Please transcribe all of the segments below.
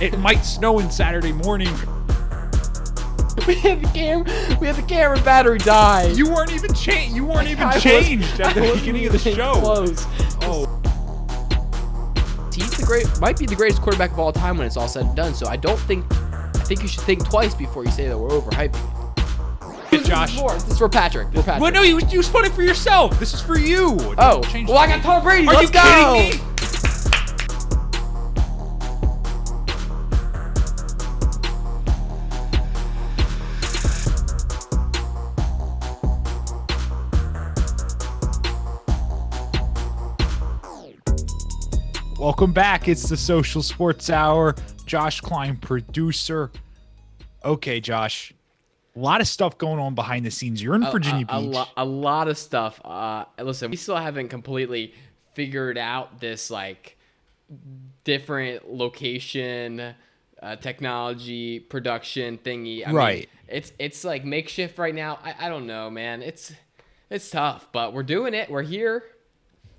It might snow on Saturday morning. We had the camera battery die. You weren't even changed. You weren't even changed at the beginning of the show. Close. Oh, He's might be the greatest quarterback of all time when it's all said and done. So I think you should think twice before you say that we're overhyping it. Josh. This is for Patrick. Well, no, you spun it for yourself. This is for you. Oh, well, I got Tom Brady. Are Let's you go. kidding me? Welcome back. It's the Social Sports Hour. Josh Klein, producer. Okay, Josh. A lot of stuff going on behind the scenes. You're in Virginia Beach. A lot of stuff. Listen, we still haven't completely figured out this like different location, technology, production thingy. I mean, it's like makeshift right now. I don't know, man. It's tough, but we're doing it. We're here.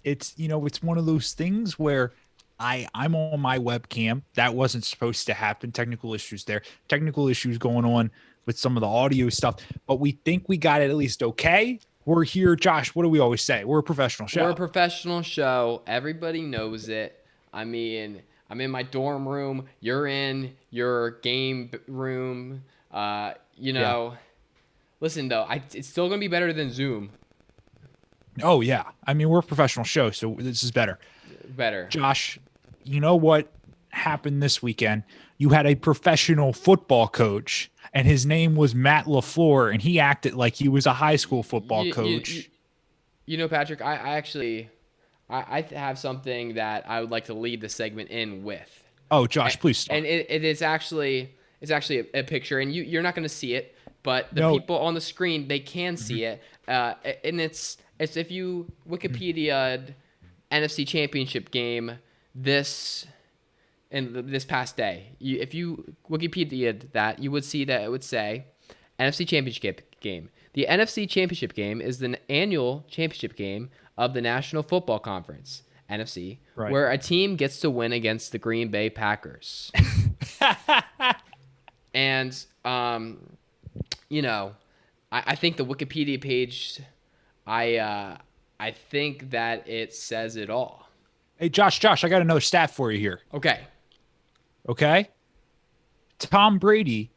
It's one of those things where I'm on my webcam. That wasn't supposed to happen. Technical issues there. Technical issues going on with some of the audio stuff. But we think we got it at least okay. We're here. Josh, what do we always say? We're a professional show. We're a professional show. Everybody knows it. I mean, I'm in my dorm room. You're in your game room. Listen, though, it's still going to be better than Zoom. Oh, yeah. I mean, we're a professional show, so this is better. Better. Josh, you know what happened this weekend? You had a professional football coach, and his name was Matt LaFleur, and he acted like he was a high school football coach. Patrick, I have something that I would like to lead the segment in with. Oh, Josh, please start. And it's actually a picture, and you're not going to see it, but the people on the screen, they can see it. And it's if you Wikipedia'd NFC Championship game this past day. If you Wikipedia'd that, you would see that it would say NFC Championship game. The NFC Championship game is the annual championship game of the National Football Conference, NFC, where a team gets to win against the Green Bay Packers. And, I think the Wikipedia page, I think that it says it all. Hey, Josh, I got another stat for you here. Okay? Tom Brady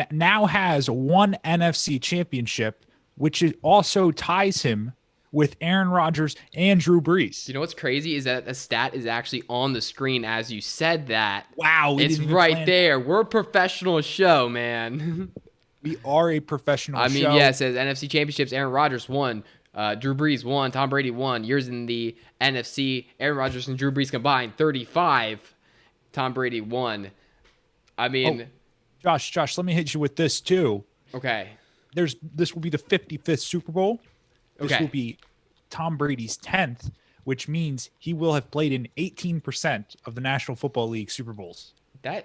now has one NFC championship, which also ties him with Aaron Rodgers and Drew Brees. You know what's crazy is that the stat is actually on the screen as you said that. Wow. It's right there. We're a professional show, man. We are a professional show. Yeah, it says NFC Championships, Aaron Rodgers won. Drew Brees won. Tom Brady won. Years in the NFC, Aaron Rodgers and Drew Brees combined 35. Tom Brady won. I mean... Oh, Josh, let me hit you with this, too. Okay. This will be the 55th Super Bowl. This Okay. will be Tom Brady's 10th, which means he will have played in 18% of the National Football League Super Bowls. We're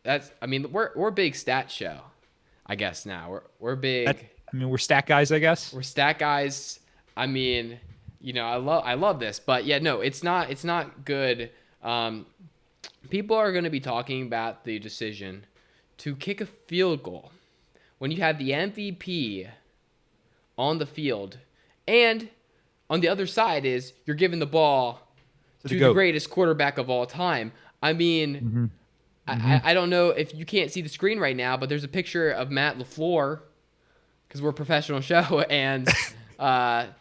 a big stat show, I guess now. We're big... we're stat guys, I guess. We're stat guys. I mean, I love this, but yeah, no, it's not good. People are going to be talking about the decision to kick a field goal when you have the MVP on the field, and on the other side is you're giving the ball to the greatest quarterback of all time. I mean, I don't know if you can't see the screen right now, but there's a picture of Matt LaFleur, because we're a professional show, and let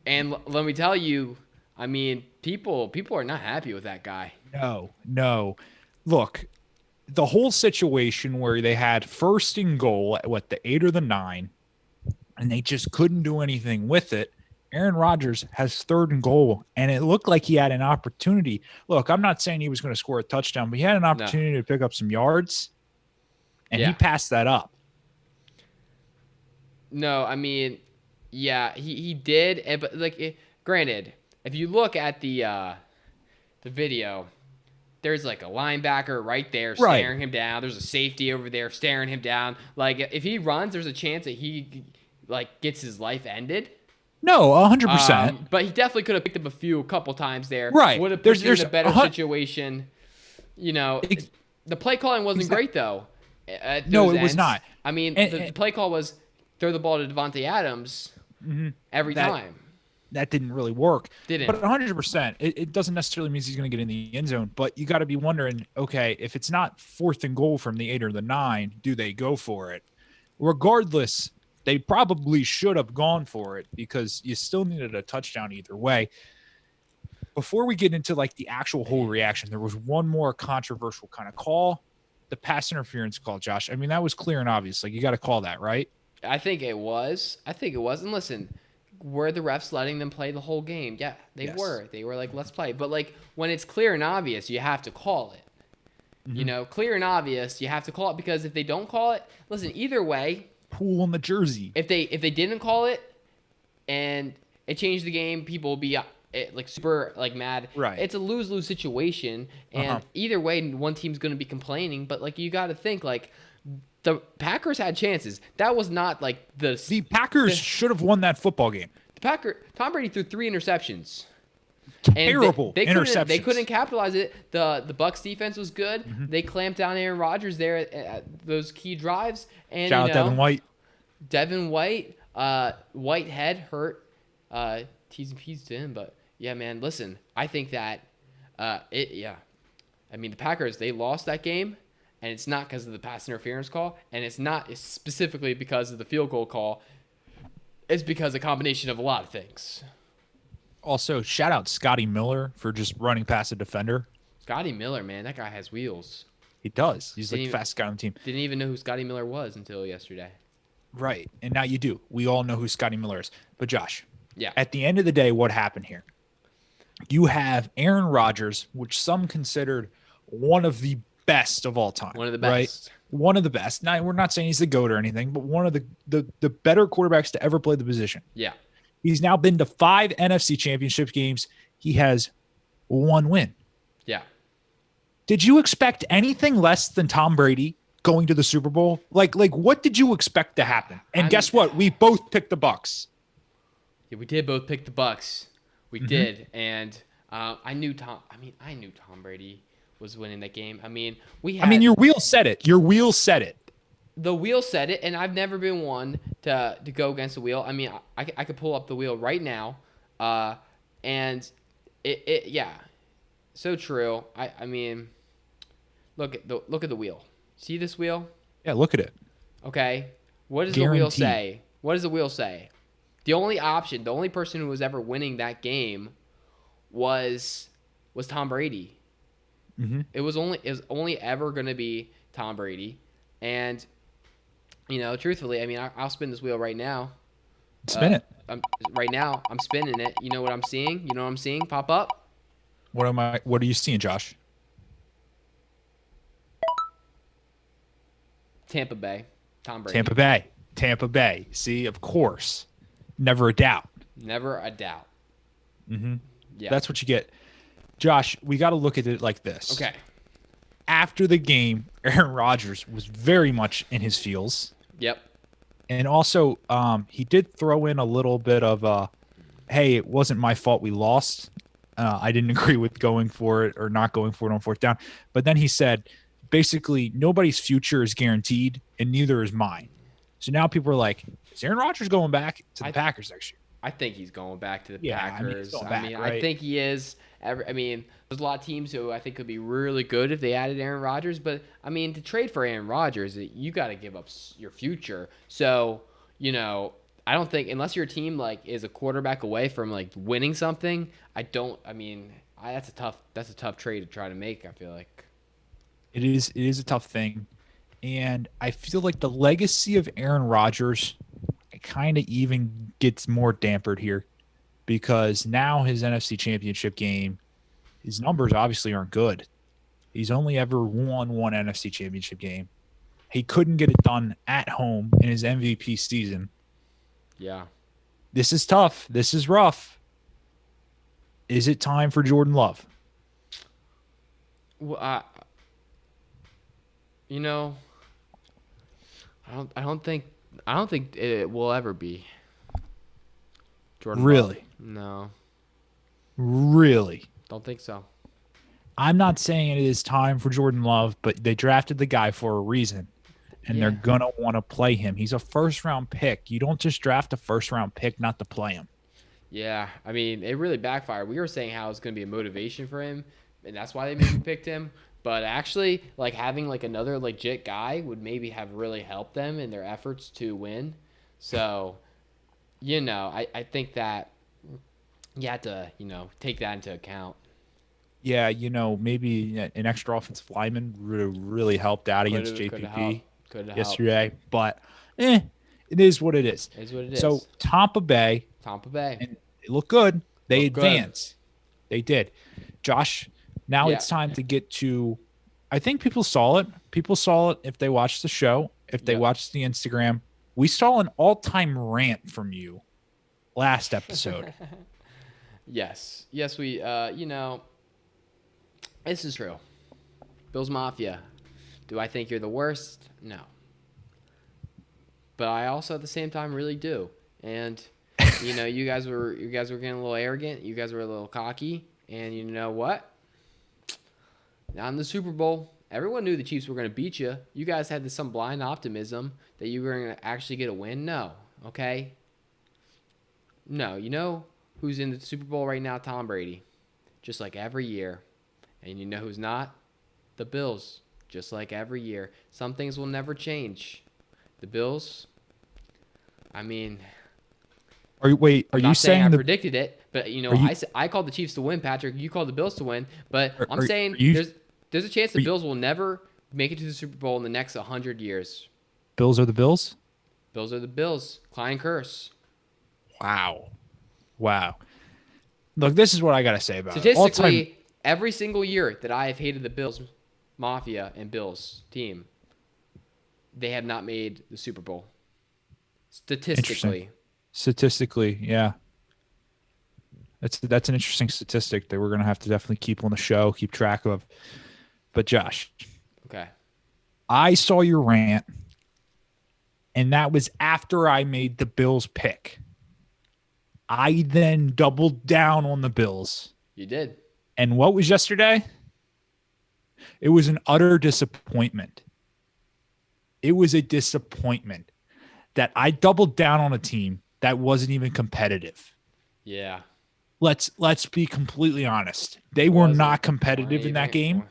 me tell you, I mean, people are not happy with that guy. No. Look, the whole situation where they had first and goal at the 8 or the 9, and they just couldn't do anything with it. Aaron Rodgers has third and goal, and it looked like he had an opportunity. Look, I'm not saying he was going to score a touchdown, but he had an opportunity to pick up some yards, and he passed that up. No, I mean, yeah, he did, but granted, if you look at the video, there's like a linebacker right there staring him down. There's a safety over there staring him down. Like, if he runs, there's a chance that he gets his life ended. No, 100%. But he definitely could have picked up a couple times there. Right. Would have put him in a better situation. you know, Ex- the play calling wasn't exact- great though at no, those it was ends. not. I mean, And, the play call was throw the ball to Devontae Adams every that time. that didn't really work. Didn't. But 100%, it doesn't necessarily mean he's going to get in the end zone. But you got to be wondering, okay, if it's not 4th and goal from the 8 or the 9, do they go for it? Regardless, they probably should have gone for it because you still needed a touchdown either way. Before we get into like the actual whole reaction, there was one more controversial kind of call, the pass interference call, Josh. I mean, that was clear and obvious. Like, you got to call that, right? I think it was. I think it was. And listen, were the refs letting them play the whole game? Yeah, they Yes. were. They were like, let's play. But like when it's clear and obvious, you have to call it. You know, clear and obvious, you have to call it because if they don't call it, listen, either way, Pool on the jersey. if they didn't call it and it changed the game, people will be like super like mad. Right. It's a lose-lose situation, and either way, one team's going to be complaining. But like you got to think like the Packers had chances. That was not like The Packers should have won that football game. Tom Brady threw 3 interceptions. Terrible They interceptions. They couldn't capitalize it. The Bucks defense was good. They clamped down Aaron Rodgers there at those key drives. And Shout out Devin White. Devin White, Whitehead hurt. T's and P's to him, but yeah, man. Listen, I think that yeah. I mean, the Packers, they lost that game, and it's not because of the pass interference call, and it's not specifically because of the field goal call. It's because of a combination of a lot of things. Also, shout out Scotty Miller for just running past a defender. Scotty Miller, man, that guy has wheels. He does. He's like the Didn't fastest guy on the team. Didn't even know who Scotty Miller was until yesterday. Right. And now you do. We all know who Scotty Miller is. But Josh, Yeah. at the end of the day, what happened here? You have Aaron Rodgers, which some considered one of the best of all time. One of the right? best. One of the best. Now, we're not saying he's the GOAT or anything, but one of the better quarterbacks to ever play the position. Yeah. He's now been to 5 NFC championship games. He has 1 win. Yeah. Did you expect anything less than Tom Brady going to the Super Bowl? Like what did you expect to happen? And guess what? We both picked the Bucks. Yeah, we did both pick the Bucks. We did, and I knew Tom Brady was winning that game. I mean, your wheel said it. Your wheel said it. The wheel said it, and I've never been one to go against the wheel. I mean, I could pull up the wheel right now, and it yeah, so true. I mean, look at the wheel. See this wheel? Yeah, look at it. Okay, what does the wheel say? What does the wheel say? The only person who was ever winning that game was Tom Brady. It was only ever going to be Tom Brady, and truthfully, I mean, I'll spin this wheel right now. Spin it. Right now, I'm spinning it. You know what I'm seeing? You know what I'm seeing pop up? What are you seeing, Josh? Tampa Bay. Tom Brady. Tampa Bay. See, of course. Never a doubt. Never a doubt. Yeah. That's what you get. Josh, we got to look at it like this. Okay. After the game, Aaron Rodgers was very much in his feels. Yep. And also, he did throw in a little bit of, hey, it wasn't my fault we lost. I didn't agree with going for it or not going for it on 4th down. But then he said, basically, nobody's future is guaranteed, and neither is mine. So now people are like, is Aaron Rodgers going back to the Packers next year? I think he's going back to the I Packers. mean, he's going back, right? I think he is. I mean, there's a lot of teams who I think could be really good if they added Aaron Rodgers. But, I mean, to trade for Aaron Rodgers, you got to give up your future. So, I don't think, unless your team, is a quarterback away from, winning something, that's a tough trade to try to make, I feel like. It is a tough thing. And I feel like the legacy of Aaron Rodgers kind of even gets more dampered here because now his NFC championship game, his numbers obviously aren't good. He's only ever won 1 NFC championship game. He couldn't get it done at home in his MVP season. Yeah. This is tough. This is rough. Is it time for Jordan Love? Well, I don't think it will ever be. Jordan Really? Love. No. Really? Don't think so. I'm not saying it is time for Jordan Love, but they drafted the guy for a reason, and they're Yeah. gonna want to play him. He's a first round pick. You don't just draft a first round pick not to play him. Yeah, I mean, it really backfired. We were saying how it's going to be a motivation for him, and that's why they maybe picked him. But actually, like having like another legit guy would maybe have really helped them in their efforts to win. So, I think that you have to, take that into account. Yeah, maybe an extra offensive lineman would have really helped out against Could have helped. JPP Could have helped. yesterday, but it is what it is. Is what it So is. Tampa Bay, Tampa Bay. and it looked good. They Look good. advance. They did. Josh, now Yeah. it's time to get to. I think people saw it. People saw it if they watched the show, if they Yep. watched the Instagram. We saw an all-time rant from you last episode. Yes. Yes, we, this is true. Bills Mafia. Do I think you're the worst? No. But I also at the same time really do. And you guys were getting a little arrogant, you guys were a little cocky, and you know what? Now in the Super Bowl, everyone knew the Chiefs were going to beat you. You guys had some blind optimism that you were going to actually get a win. No. Okay? No, you know who's in the Super Bowl right now? Tom Brady. Just like every year. And you know who's not? The Bills. Just like every year. Some things will never change. The Bills, I mean, Are I'm you not saying I saying the predicted it, but are you I called the Chiefs to win, Patrick. You called the Bills to win, but I'm are saying you there's a chance the are you Bills will never make it to the Super Bowl in the next 100 years. Bills are the Bills? Bills are the Bills. Klein curse. Wow. Wow. Look, this is what I got to say about it. All time Statistically, every single year that I have hated the Bills Mafia and Bills team, they have not made the Super Bowl. interesting. Statistically. Statistically, yeah. That's an interesting statistic that we're going to have to definitely keep on the show, keep track of. But Josh, Okay. I saw your rant, and that was after I made the Bills pick. I then doubled down on the Bills. You did. And what was yesterday? It was an utter disappointment. It was a disappointment that I doubled down on a team that wasn't even competitive. Yeah. Let's be completely honest. They It were wasn't. not Weren't competitive in that even. game.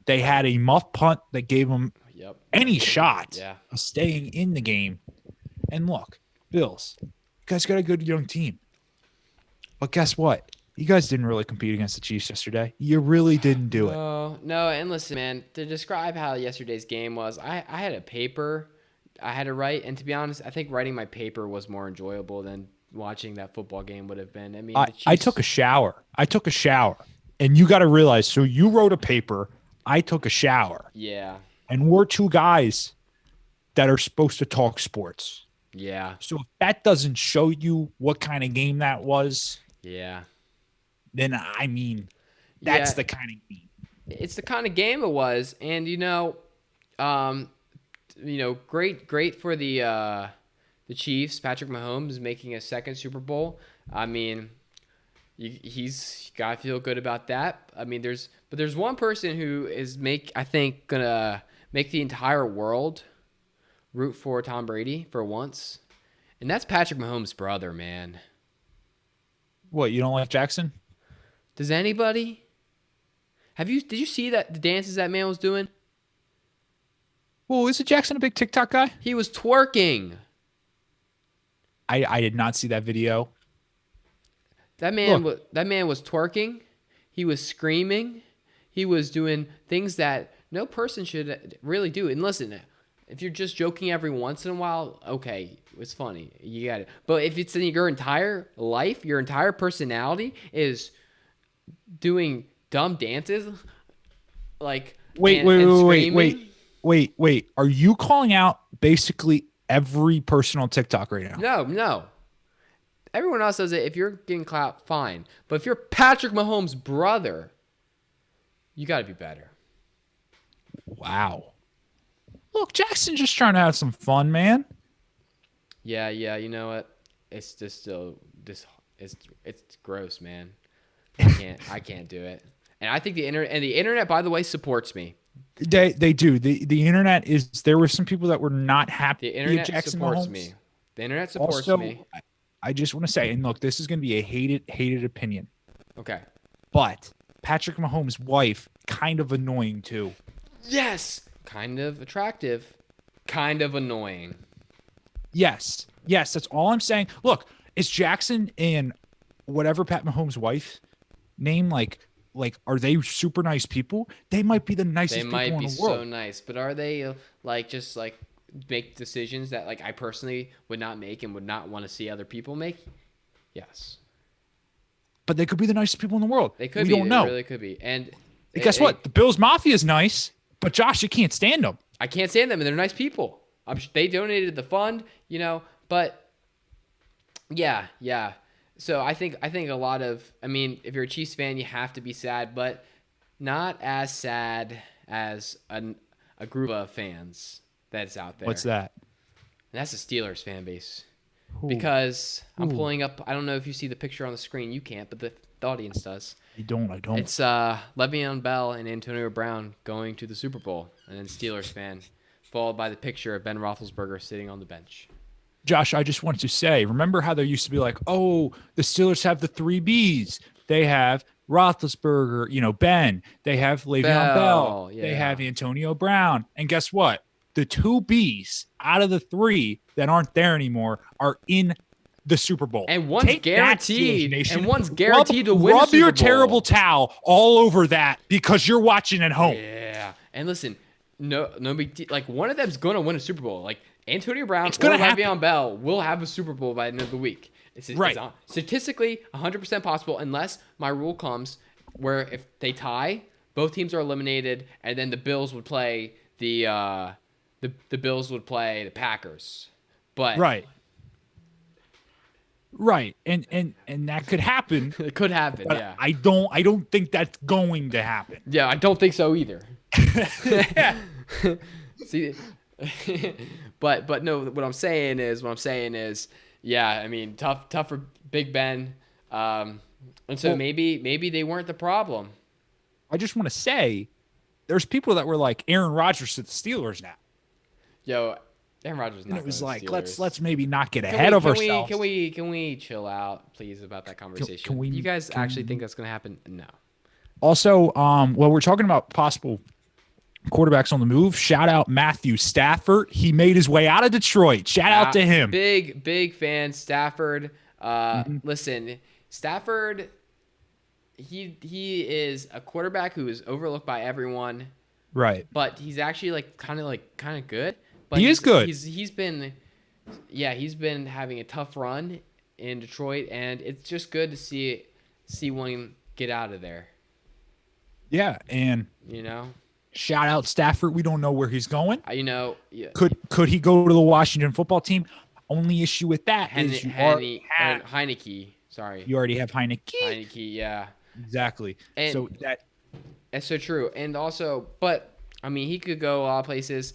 They had a muff punt that gave them Yep. any shot Yeah. of staying in the game. And look, Bills, you guys got a good young team. But guess what? You guys didn't really compete against the Chiefs yesterday. You really didn't do it. No, no, and listen, man, to describe how yesterday's game was, I had a paper I had to write, and to be honest, I think writing my paper was more enjoyable than watching that football game would have been. I mean, the I took Chiefs, a shower. I took a shower. And you got to realize, so you wrote a paper. I took a shower. yeah, And we're two guys that are supposed to talk sports. yeah, So if that doesn't show you what kind of game that was, yeah, then I mean, that's yeah. the kind of game. It's the kind of game it was, and um, great for the Chiefs. Patrick Mahome is making a second Super Bowl. I mean, he's got to feel good about that. I mean, there's one person who is I think gonna make the entire world root for Tom Brady for once, and that's Patrick Mahomes' brother, man. What, you don't like Jackson? Does anybody? Did you see that the dances that man was doing? Well, is it Jackson a big TikTok guy? He was twerking. I did not see that video. Look, That man was twerking. He was screaming. He was doing things that no person should really do. And listen, if you're just joking every once in a while, okay, it's funny. You got it. But if it's in your entire life, your entire personality is doing dumb dances, like wait, and, wait, and wait, wait, screaming. wait. Are you calling out basically every person on TikTok right now? No, no. Everyone else does it. If you're getting clapped, fine. But if you're Patrick Mahomes' brother, you got to be better. Wow. Look, Jackson's just trying to have some fun, man. Yeah, yeah. You know what? It's just still this. It's gross, man. I can't do it. And I think the internet, by the way, supports me. They do. The internet is, there were some people that were not The happy at internet Jackson supports Mahomes. me. The internet supports me. Also, I just want to say, and look, this is going to be a hated opinion, Okay. but Patrick Mahomes' wife kind of annoying too. Yes. Kind of attractive. Kind of annoying. Yes, yes, that's all I'm saying. Look, is Jackson and whatever Pat Mahomes' wife name, are they super nice people? They might be the They nicest people might in be the so world. nice, but are they just like make decisions that like I personally would not make and would not want to see other people make? Yes. But they could be the nicest people in the world. They could We be. don't They know. really could be. And And guess what? The Bills Mafia is nice, but Josh, you can't stand them. I can't stand them, and they're nice people. They donated the fund, but yeah. So I think a lot of, I mean, if you're a Chiefs fan, you have to be sad, but not as sad as a group of fans that's out there. What's that? And that's the Steelers fan base. Ooh. Because I'm Ooh. pulling up, I don't know if you see the picture on the screen. You can't, but the audience does. I don't. It's Le'Veon Bell and Antonio Brown going to the Super Bowl, and then Steelers fan, followed by the picture of Ben Roethlisberger sitting on the bench. Josh, I just wanted to say, remember how there used to be like, oh, the Steelers have the three Bs. They have Roethlisberger, Ben. They have Le'Veon Bell. Yeah. They have Antonio Brown. And guess what? The two Bs out of the three that aren't there anymore are in the Super Bowl. And one's Take guaranteed. That, Steelers Nation. And one's guaranteed to win. Rub a Super your Bowl. terrible towel all over that because you're watching at home. Yeah. And listen, no big deal. Like one of them's gonna win a Super Bowl. Like Antonio Brown or Le'Veon Bell will have a Super Bowl by the end of the week. It's statistically 100% possible, unless my rule comes where if they tie, both teams are eliminated, and then the Bills would play the Bills would play the Packers. But Right. And that could happen. It could happen, yeah. I don't think that's going to happen. Yeah, I don't think so either. See, but no, what I'm saying is, yeah, I mean, tough for Big Ben. And so maybe they weren't the problem. I just want to say there's people that were like Aaron Rodgers to the Steelers now. Yo, Aaron Rodgers not. And it was like, Steelers. let's maybe not get ahead of ourselves. Can we chill out, please, about that conversation? You guys actually think that's gonna happen? No. Also, we're talking about possible quarterbacks on the move. Shout out Matthew Stafford. He made his way out of Detroit. Shout out to him. Big fan, Stafford. Listen, Stafford. He is a quarterback who is overlooked by everyone. Right. But he's actually kind of good. But he is good. He's been having a tough run in Detroit, and it's just good to see one get out of there. Yeah, and shout out Stafford. We don't know where he's going. Yeah. Could he go to the Washington football team? Only issue with that is Heineke. Sorry, you already have Heineke. Heineke, yeah, exactly. And that's so true. And also, but I mean, he could go a lot of places.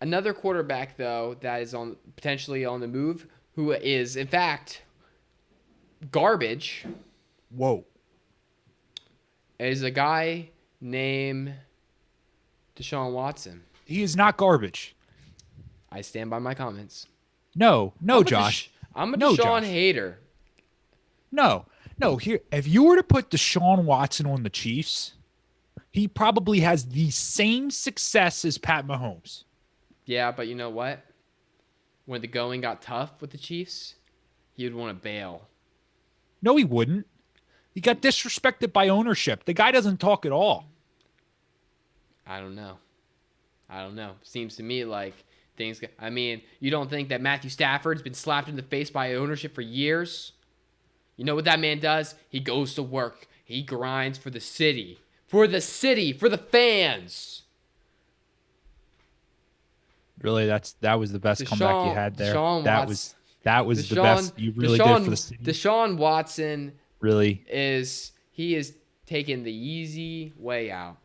Another quarterback though that is potentially on the move, who is in fact garbage. Whoa. Is a guy named Deshaun Watson. He is not garbage. I stand by my comments. No, Josh. I'm a Deshaun hater. No. Here, if you were to put Deshaun Watson on the Chiefs, he probably has the same success as Pat Mahomes. Yeah, but you know what? When the going got tough with the Chiefs, he would want to bail. No, he wouldn't. He got disrespected by ownership. The guy doesn't talk at all. I don't know. Seems to me like things. I mean, you don't think that Matthew Stafford's been slapped in the face by ownership for years? You know what that man does? He goes to work. He grinds for the city. For the fans. Really, that was the best comeback you had there. That was the best. You really did for the city. Deshaun Watson really is taking the easy way out.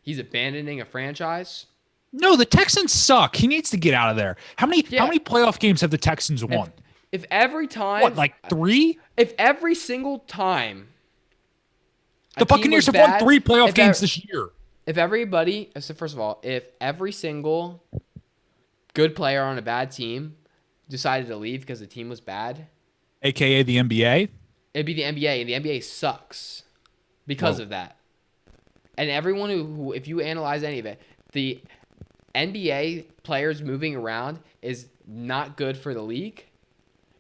He's abandoning a franchise. No, the Texans suck. He needs to get out of there. How many playoff games have the Texans won? If every time... What, like 3? If every single time a The team was Buccaneers have won bad, 3 playoff if games ev- this year, if everybody, so first of all, if every single good player on a bad team decided to leave because the team was bad, aka the NBA. it'd be the NBA, and the NBA sucks because Whoa. of that. And everyone who, if you analyze any of it, the NBA players moving around is not good for the league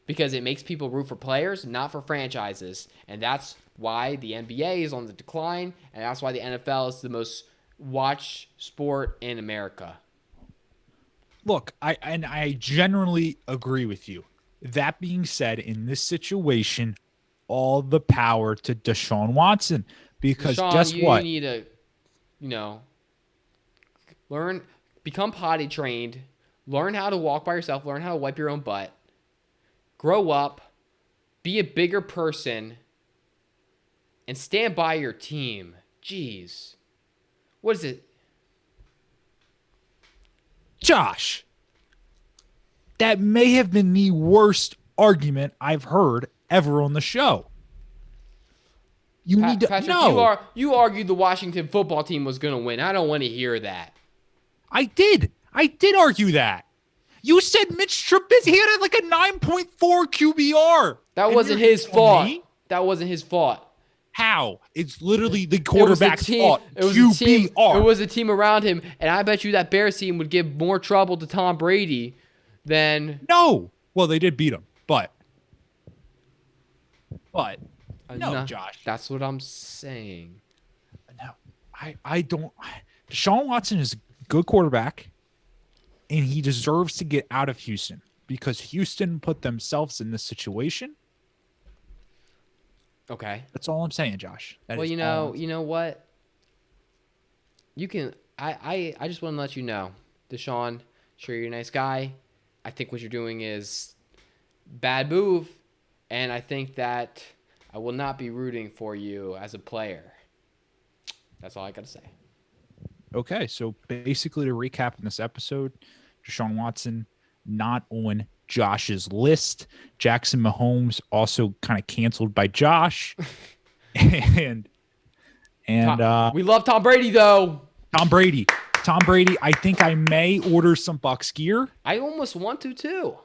because it makes people root for players, not for franchises. And that's why the NBA is on the decline, and that's why the NFL is the most watched sport in America. Look, I generally agree with you. That being said, in this situation, all the power to Deshaun Watson because Deshaun, guess you what? need to, you know, learn, become potty trained, learn how to walk by yourself, learn how to wipe your own butt, grow up, be a bigger person, and stand by your team. Jeez. What is it? Josh, that may have been the worst argument I've heard ever on the show. You need to Patrick, no. you argued the Washington football team was going to win. I don't want to hear that. I did. I did argue that. You said Mitch Trubisky had like a 9.4 QBR. That And wasn't you're his telling fault. me That wasn't his fault. how? It's literally the quarterback's fault. It was the team. QBR. It was the team around him, and I bet you that Bears team would give more trouble to Tom Brady than No. Well, they did beat him, but no, Josh. That's what I'm saying. No. I don't. Deshaun Watson is a good quarterback, and he deserves to get out of Houston because Houston put themselves in this situation. Okay. That's all I'm saying, Josh. Well, you know what? You can. I just want to let you know, Deshaun. Sure, you're a nice guy. I think what you're doing is bad move, and I think that I will not be rooting for you as a player. That's all I got to say. Okay, so basically to recap in this episode, Deshaun Watson not on Josh's list. Jackson Mahomes also kind of canceled by Josh. and We love Tom Brady though. Tom Brady. I think I may order some Bucks gear. I almost want to too.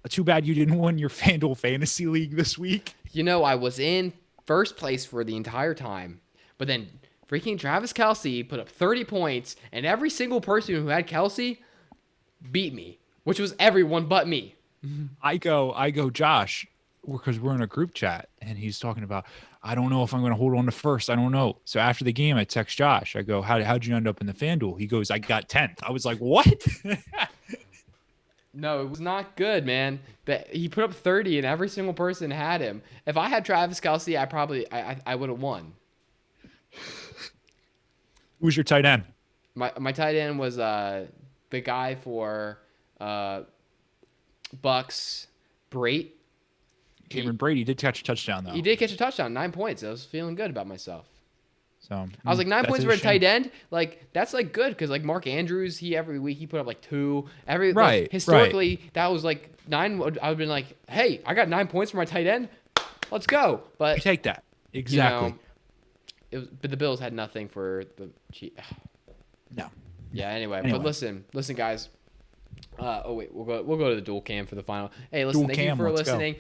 Too bad you didn't win your FanDuel Fantasy League this week. You know, I was in first place for the entire time, but then freaking Travis Kelce put up 30 points, and every single person who had Kelce beat me, which was everyone but me. I go, Josh, because we're in a group chat, and he's talking about, I don't know if I'm going to hold on to first. I don't know. So after the game, I text Josh. I go, how'd you end up in the FanDuel? He goes, I got 10th. I was like, what? No, it was not good, man. But he put up 30, and every single person had him. If I had Travis Kelce, I would have won. Who's your tight end? My tight end was the guy for Bucks, Brate. Cameron Brady did catch a touchdown, though. He did catch a touchdown, 9 points. I was feeling good about myself. So I was like, 9 that's points a for a shame. tight end. Like, that's like good because like Mark Andrews, every week he put up like 2. Right, Historically, that was like 9. I would have been like, hey, I got 9 points for my tight end. Let's go. But You take that. Exactly. but the Bills had nothing for the Chiefs. No. Yeah. Anyway, but listen, guys. We'll go to the dual cam for the final. Hey, listen, thank you for listening.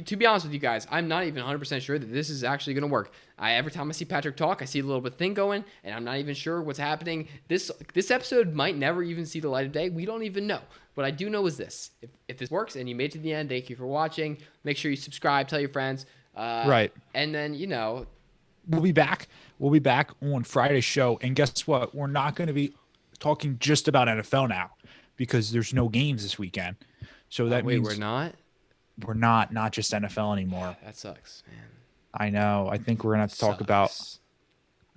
To be honest with you guys, I'm not even 100% sure that this is actually going to work. Every time I see Patrick talk, I see a little bit thing going, and I'm not even sure what's happening. This episode might never even see the light of day. We don't even know. What I do know is this: if this works and you made it to the end, thank you for watching. Make sure you subscribe, tell your friends. Right. And then We'll be back. We'll be back on Friday's show, and guess what? We're not going to be talking just about NFL now because there's no games this weekend. So that means we're not. We're not just NFL anymore. That sucks, man. I know. I think we're gonna have to talk about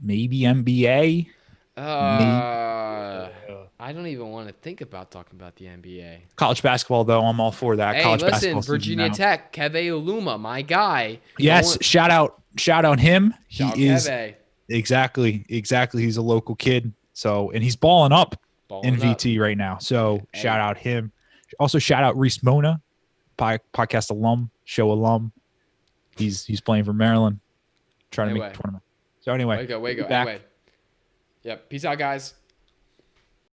maybe NBA. I don't even want to think about talking about the NBA. College basketball, though, I'm all for that. Hey, College listen, basketball Virginia Tech, Keve Oluma, my guy. Yes, shout out him. Shout he is Keve. exactly. He's a local kid, so and he's balling up in VT right now. So shout out him. Also shout out Reese Mona, podcast alum, show alum. He's playing for Maryland, trying to make a tournament. So anyway, Way to go, way we'll to be go. back. Anyway, yep. Peace out, guys.